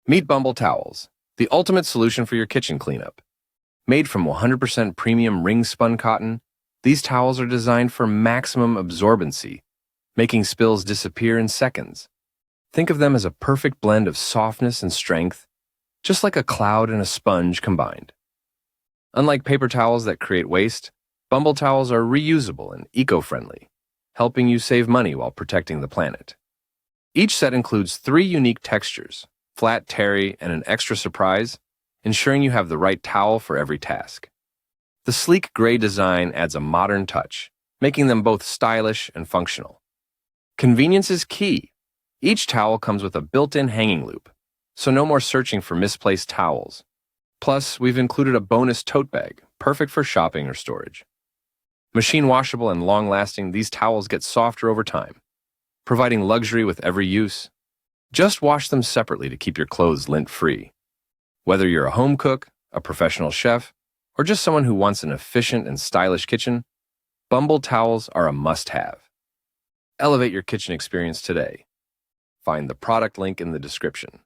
Meet Bumble Towels, the ultimate solution for your kitchen cleanup. Made from 100% premium ring-spun cotton, these towels are designed for maximum absorbency, making spills disappear in seconds. Think of them as a perfect blend of softness and strength, just like a cloud and a sponge combined. Unlike paper towels that create waste, Bumble Towels are reusable and eco-friendly, helping you save money while protecting the planet. Each set includes 3 unique textures: flat terry and an extra surprise, ensuring you have the right towel for every task. The sleek gray design adds a modern touch, making them both stylish and functional. Convenience is key. Each towel comes with a built-in hanging loop, so no more searching for misplaced towels. Plus, we've included a bonus tote bag, perfect for shopping or storage. Machine washable and long-lasting, these towels get softer over time, providing luxury with every use. Just wash them separately to keep your clothes lint-free. Whether you're a home cook, a professional chef, or just someone who wants an efficient and stylish kitchen, Bumble towels are a must-have. Elevate your kitchen experience today. Find the product link in the description.